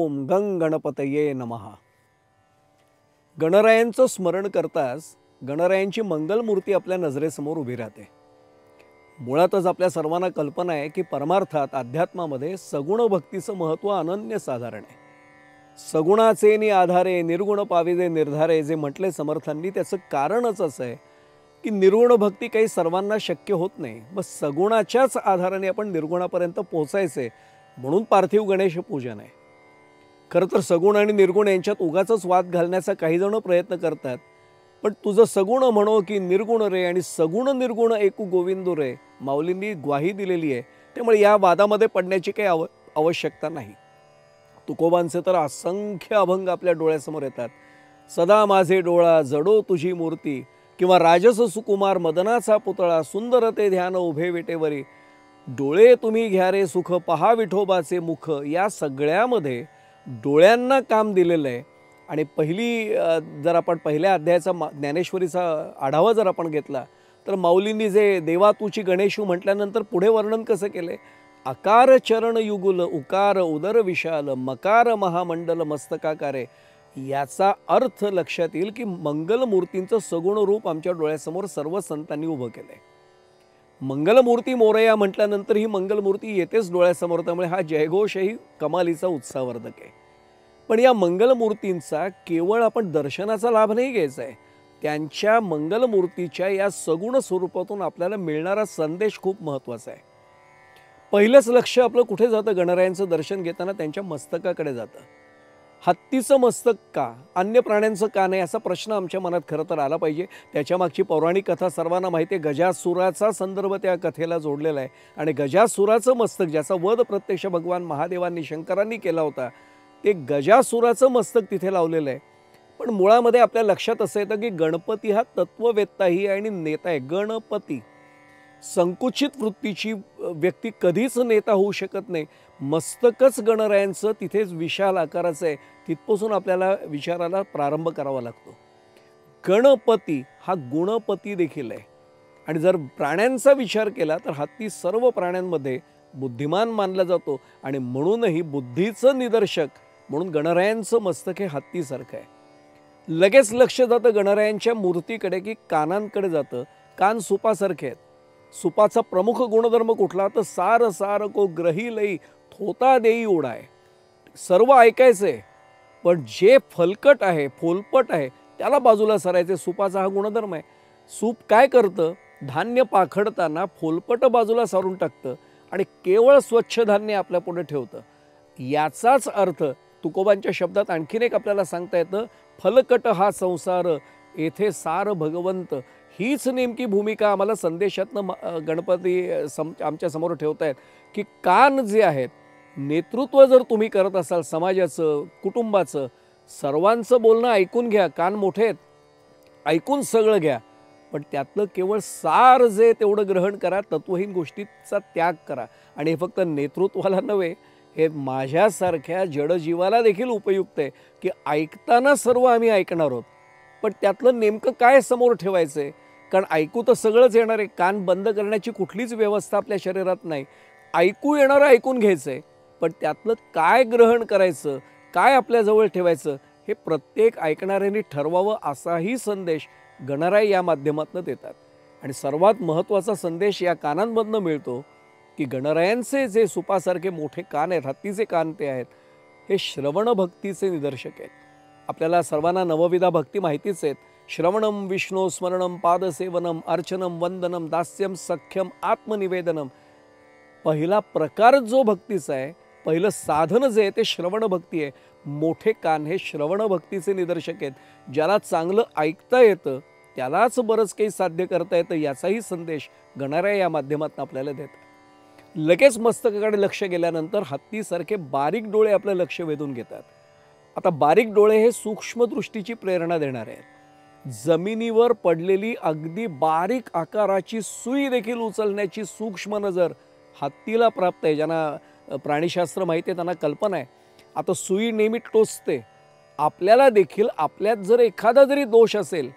ओम गंग गणपतये नमः. गणरायांचं स्मरण करताच गणरायांची मंगलमूर्ती आपल्या नजरेसमोर उभी राहते. मुळातच आपल्या सर्वांना कल्पना आहे की परमार्थात अध्यात्मामध्ये सगुण भक्तीचं महत्त्व अनन्यसाधारण आहे. सगुणाचे नि आधारे निर्गुण पाविदे निर्धारे जे म्हटले समर्थांनी त्याचं कारणच असं आहे की निर्गुण भक्ती काही सर्वांना शक्य होत नाही. मग सगुणाच्याच आधाराने आपण निर्गुणापर्यंत पोहोचायचे म्हणून पार्थिव गणेश पूजन आहे. खरं तर सगुण आणि निर्गुण यांच्यात उगाचच वाद घालण्याचा काही जण प्रयत्न करतात. पण तुझं सगुण म्हणो की निर्गुण रे आणि सगुण निर्गुण एकू गोविंदो रे माऊलींनी ग्वाही दिलेली आहे. त्यामुळे या वादामध्ये पडण्याची काही आवश्यकता नाही. तुकोबांचे तर असंख्य अभंग आपल्या डोळ्यासमोर येतात. सदा माझे डोळा जडो तुझी मूर्ती किंवा राजस सुकुमार मदनाचा पुतळा सुंदर ते ध्यान उभे विटेवरी डोळे तुम्ही घ्या रे सुख पहा विठोबाचे मुख. या सगळ्यामध्ये डोळ्यांना काम दिलेलं आहे. आणि जर आपण पहिल्या अध्यायाचा ज्ञानेश्वरीचा आढावा जर आपण घेतला तर माऊलींनी जे देवा तुची गणेशू म्हटल्यानंतर पुढे वर्णन कसं केलं आहे. अकार चरण युगुल उकार उदर विशाल मकार महामंडल मस्तकाकारे. याचा अर्थ लक्षात येईल की मंगलमूर्तींचं सगुण रूप आमच्या डोळ्यासमोर सर्व संतांनी उभं केलं आहे. मंगलमूर्ती मोरया म्हटल्यानंतर ही मंगलमूर्ती येतेच डोळ्यासमोर. त्यामुळे हा जयघोषही कमालीचा उत्साहवर्धक आहे. पण या मंगलमूर्तींचा केवळ आपण दर्शनाचा लाभ नाही घ्यायचा आहे. त्यांच्या मंगलमूर्तीच्या या सगुण स्वरूपातून आपल्याला मिळणारा संदेश खूप महत्त्वाचा आहे. पहिलंच लक्ष आपलं कुठे जातं गणरायांचं दर्शन घेताना त्यांच्या मस्तकाकडे जातं. हत्तीचं मस्तक का, अन्य प्राण्यांचं का नाही असा प्रश्न आमच्या मनात खरं तर आला पाहिजे. त्याच्यामागची पौराणिक कथा सर्वांना माहिती आहे. गजासुराचा संदर्भ त्या कथेला जोडलेला आहे. आणि गजासुराचं मस्तक ज्याचा वध प्रत्यक्ष भगवान महादेवांनी शंकरांनी केला होता ते गजासुराचं मस्तक तिथे लावलेलं आहे. पण मुळामध्ये आपल्या लक्षात असं येतं की गणपती हा तत्ववेत्ताही आणि नेता आहे. गणपती संकुचित वृत्तीची व्यक्ती कधीच नेता होऊ शकत नाही. मस्तकच गणरायांचं तिथेच विशाल आकाराचं आहे. तिथपासून आपल्याला विचाराला प्रारंभ करावा लागतो. गणपती हा गुणपती देखील आहे. आणि जर प्राण्यांचा विचार केला तर हत्ती सर्व प्राण्यांमध्ये बुद्धिमान मानला जातो आणि म्हणूनही बुद्धीचं निदर्शक म्हणून गणरायांचं मस्तक हे हत्तीसारखं आहे. लगेच लक्ष जातं गणरायांच्या मूर्तीकडे की कानांकडे जातं. कान सुपासारखे आहेत. सुपाचा प्रमुख गुणधर्म कुठला तर सार सार को ग्रही लई थोता देई उडाय. सर्व ऐकायचंय पण जे फलकट आहे फोलपट आहे त्याला बाजूला सरायचे. सुपाचा हा गुणधर्म आहे. सूप काय करतं, धान्य पाखडताना फोलपट बाजूला सारून टाकतं आणि केवळ स्वच्छ धान्य आपल्या पुढे ठेवतं. याचाच अर्थ तुकोबांच्या शब्दात आणखीन एक आपल्याला सांगता येतं. फलकट हा संसार येथे सार भगवंत. हीच नेमकी भूमिका आम्हाला संदेशातनं गणपती आमच्या समोर ठेवतायत की कान जे आहेत नेतृत्व जर तुम्ही करत असाल समाजाचं कुटुंबाचं सर्वांचं बोलणं ऐकून घ्या. कान मोठे आहेत ऐकून सगळं घ्या. पण त्यातलं केवळ सार जे तेवढं ग्रहण करा. तत्वहीन गोष्टीचा त्याग करा. आणि हे फक्त नेतृत्वाला नव्हे हे माझ्यासारख्या जडजीवाला देखील उपयुक्त आहे की ऐकताना सर्व आम्ही ऐकणार आहोत पण त्यातलं नेमकं काय समोर ठेवायचं आहे. कारण ऐकू तर सगळंच येणार आहे. कान बंद करण्याची कुठलीच व्यवस्था आपल्या शरीरात नाही. ऐकू येणारं ऐकून घ्यायचं आहे पण त्यातलं काय ग्रहण करायचं काय आपल्याजवळ ठेवायचं हे प्रत्येक ऐकणाऱ्यांनी ठरवावं असाही संदेश गणराय या माध्यमातून देतात. आणि सर्वात महत्त्वाचा संदेश या कानांमधनं मिळतो की गणरायांचे जे सुपासारखे मोठे कान आहेत हत्तीचे कान ते आहेत हे श्रवण भक्तीचे निदर्शक आहेत. आपल्याला सर्वांना नवविधा भक्ती माहितीच आहेत. श्रवणम विष्णू स्मरणम पादसेवनम अर्चनम वंदनम दास्यम सख्यम आत्मनिवेदनम. पहिला प्रकार जो भक्तीचा आहे पहिलं साधन जे आहे ते श्रवण भक्ती आहे. मोठे कान हे श्रवण भक्तीचे निदर्शक आहेत. ज्याला चांगलं ऐकता येतं त्यालाच बरंच काही साध्य करता येतं याचाही संदेश गणराय या माध्यमातून आपल्याला देतात. लगेच मस्तकाकडे लक्ष गेल्यानंतर हत्तीसारखे बारीक डोळे आपलं लक्ष वेधून घेतात. आता बारीक डोळे हे सूक्ष्म दृष्टीची प्रेरणा देणारे आहेत. जमिनीवर पडलेली अगदी बारीक आकाराची सुई देखील उचलण्याची सूक्ष्म नजर हत्तीला प्राप्त आहे. ज्यांना प्राणीशास्त्र माहिती आहे त्यांना कल्पना आहे. आता सुई नेहमी टोचते. आपल्याला देखील आपल्यात जर एखादा जरी दोष असेल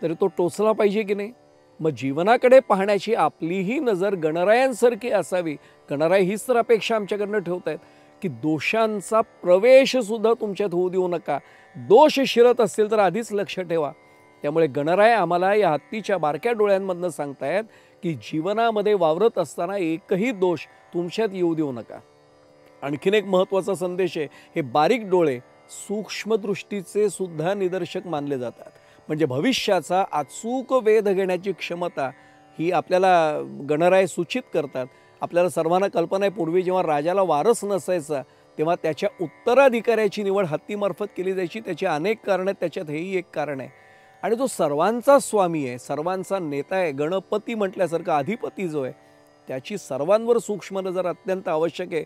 तरी तो टोचला पाहिजे की नाही. मग जीवनाकडे पाहण्याची आपलीही नजर गणरायांसारखी असावी. गणराय हीच तर अपेक्षा आमच्याकडनं ठेवत आहेत की दोषांचा प्रवेश सुद्धा तुमच्यात होऊ देऊ नका. दोष शिरत असतील तर आधीच लक्ष ठेवा. त्यामुळे गणराय आम्हाला या हत्तीच्या बारक्या डोळ्यांमधनं सांगतायत की जीवनामध्ये वावरत असताना एकही दोष तुमच्यात येऊ देऊ नका. आणखीन एक महत्त्वाचा संदेश आहे, हे बारीक डोळे सूक्ष्मदृष्टीचे सुद्धा निदर्शक मानले जातात. म्हणजे भविष्याचा अचूक वेध घेण्याची क्षमता ही आपल्याला गणराय सूचित करतात. आपल्याला सर्वांना कल्पना आहे, पूर्वी जेव्हा राजाला वारस नसायचा तेव्हा त्याच्या उत्तराधिकाऱ्याची निवड हत्तीमार्फत केली जायची. त्याची अनेक कारणं आहेत, त्याच्यात हेही एक कारण आहे. आणि जो सर्वांचा स्वामी आहे, सर्वांचा नेता आहे, गणपती म्हटल्यासारखा अधिपती जो आहे, त्याची सर्वांवर सूक्ष्म नजर अत्यंत आवश्यक आहे.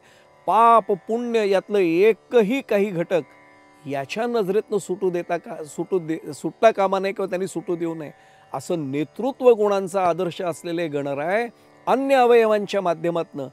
पाप पुण्य यातलं एकही काही घटक याच्या नजरेतनं सुटता कामा नये किंवा त्यांनी सुटू देऊ नये. असं नेतृत्व गुणांचा आदर्श असलेले गणराय अन्य अवयवांच्या माध्यमातून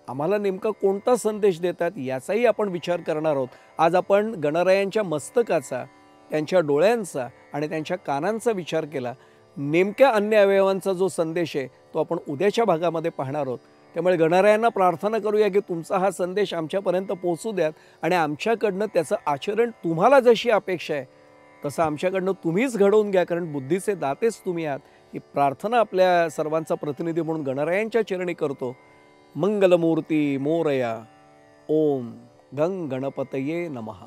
आम्हाला नेमका कोणता संदेश देतात याचाही आपण विचार करणार आहोत. आज आपण गणरायांच्या मस्तकाचा, त्यांच्या डोळ्यांचा आणि त्यांच्या कानांचा विचार केला. नेमक्या अन्य अवयवांचा जो संदेश आहे तो आपण उद्याच्या भागामध्ये पाहणार आहोत. त्यामुळे गणरायांना प्रार्थना करूया की तुमचा हा संदेश आमच्यापर्यंत पोहोचू द्यात आणि आमच्याकडनं त्याचं आचरण तुम्हाला जशी अपेक्षा आहे तसं आमच्याकडनं तुम्हीच घडवून घ्या, कारण बुद्धीचे दातेच तुम्ही आहात. ही प्रार्थना आपल्या सर्वांचा प्रतिनिधी म्हणून गणरायांच्या चरणी करतो. मंगलमूर्ती मोरया. ओम गंग गणपतये नमः.